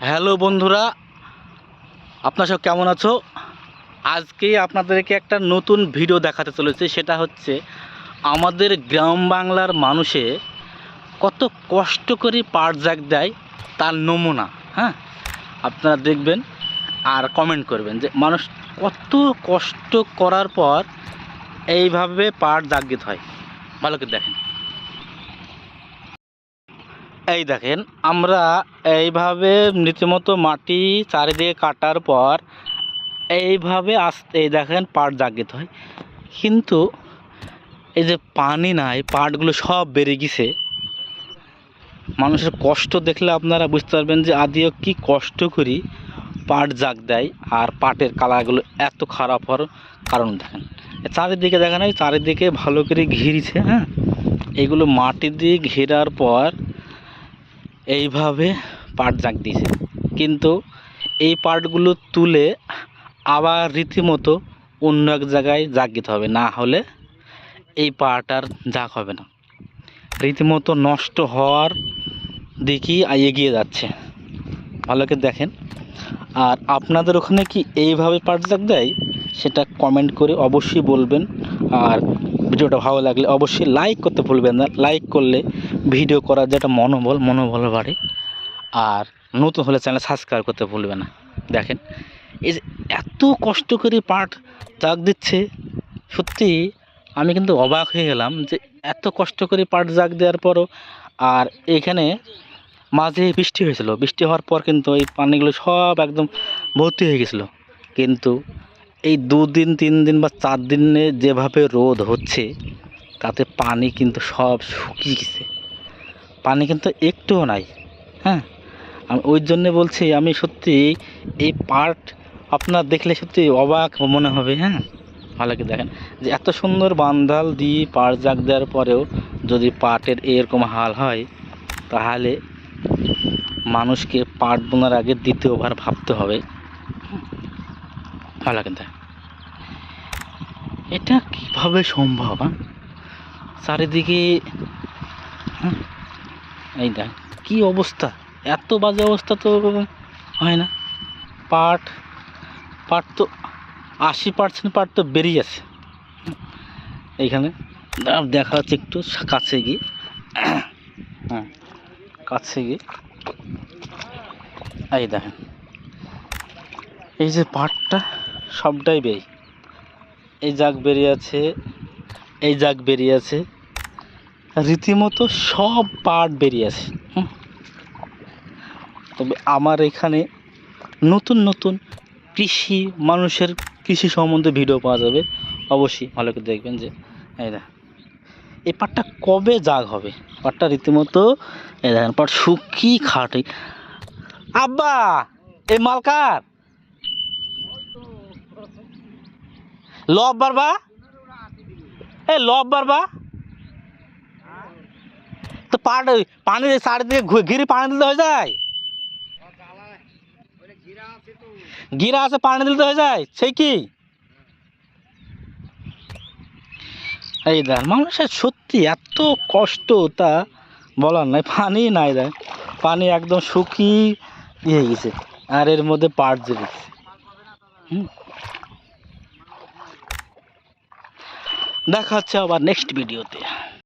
Hello বন্ধুরা, আপনারা সব কেমন আছো? আজকে আপনাদেরকে একটা নতুন ভিডিও দেখাতে চলেছে। সেটা হচ্ছে আমাদের গ্রাম বাংলার মানুষে কত কষ্ট করে পাট জাগ দেয় তার নমুনা। হ্যাঁ, আপনারা দেখবেন আর কমেন্ট করবেন যে মানুষ কত কষ্ট করার পর এইভাবে পাট জাগিত হয়। ভালো করে দেখেন। এই দেখেন, আমরা এইভাবে রীতিমতো মাটি চারিদিকে কাটার পর এইভাবে আসতে এই দেখেন পাট জাগিত হয়। কিন্তু এই যে পানি নাই, পাটগুলো সব বেড়ে গেছে। মানুষের কষ্ট দেখলে আপনারা বুঝতে পারবেন যে আদিও কি কষ্ট করি পাট জাগ দেয়। আর পাটের কালারগুলো এত খারাপ হওয়ার কারণ দেখেন, চারিদিকে দেখেন, এই চারিদিকে ভালো করে ঘিরেছে। হ্যাঁ, এইগুলো মাটি দিয়ে ঘেরার পর এইভাবে পাট জাগ দিয়েছে। কিন্তু এই পাটগুলো তুলে আবার রীতিমতো অন্য এক জায়গায় জাগ দিতে হবে, না হলে এই পাট আর জাগ হবে না। রীতিমতো নষ্ট হওয়ার দিকেই এগিয়ে যাচ্ছে। ভালো করে দেখেন। আর আপনাদের ওখানে কি এইভাবে পাট জাগ দেয় সেটা কমেন্ট করে অবশ্যই বলবেন। আর ভিডিওটা ভালো লাগলে অবশ্যই লাইক করতে ভুলবেন না। লাইক করলে ভিডিও করার যেটা মনোবল বাড়ে। আর নতুন হলে চ্যানেল সাবস্ক্রাইব করতে ভুলবেন না। দেখেন, এই যে এত কষ্ট করে পাট জাগ দিচ্ছে, সত্যি আমি কিন্তু অবাক হয়ে গেলাম যে এত কষ্ট করে পাট জাগ দেওয়ার পরও। আর এখানে মাঝে বৃষ্টি হয়েছিল, বৃষ্টি হওয়ার পর কিন্তু এই পানিগুলো সব একদম ভর্তি হয়ে গেছিলো। কিন্তু এই 2 দিন 3 দিন বা 4 দিনে যেভাবে রোদ হচ্ছে, তাতে পানি কিন্তু সব শুকিয়ে গেছে। পানি কিন্তু একটুও নাই। হ্যাঁ, আমি ওই জন্যে বলছি, আমি সত্যি এই পাট আপনার দেখলে সত্যি অবাক মনে হবে। হ্যাঁ, ভালো করে দেখেন যে এত সুন্দর বান্ধাল দিয়ে পাট জাগ দেওয়ার পরেও যদি পাটের এরকম হাল হয়, তাহলে মানুষকে পাট বোনার আগে দ্বিতীয়বার ভাবতে হবে। ভালো করে দেখেন, এটা কীভাবে সম্ভব? হ্যাঁ, চারিদিকে হ্যাঁ, এই দেখ কী অবস্থা, এত বাজে অবস্থা তো হয় না। পাট পাট তো 80% পাট তো বেরিয়ে আছে। এইখানে দেখা যাচ্ছে, একটু কাছে গিয়ে, হ্যাঁ কাছে গিয়ে এই দেখেন, এই যে পাটটা সবটাই এই জাগ বেরিয়ে আছে, এই জাগ বেরিয়ে আছে, রীতিমতো সব পাট বেরিয়ে আছে। তবে আমার এখানে নতুন নতুন মানুষের কৃষি সম্বন্ধে ভিডিও পাওয়া যাবে, অবশ্যই ভালো করে দেখবেন। যে এই পাটটা কবে জাগ হবে, পাটটা রীতিমতো এই দেখেন পাট শুকিয়ে খাটে। আব্বা, এই মালকার লব বারবা, এই লব বারবা তো পাট পানি চারিদিকে ঘিরে পানি দিতে হয়ে যায়। গিরা আছে, পানি দিতে হয়ে যায়, সেই কি এই দেখ মানুষের সত্যি এত কষ্ট তা বলার নাই। পানি নাই, দেখ পানি একদম শুকিয়ে হয়ে গেছে, আর এর মধ্যে পাট জেগে গেছে। দেখা হচ্ছে আবার নেক্সট ভিডিওতে।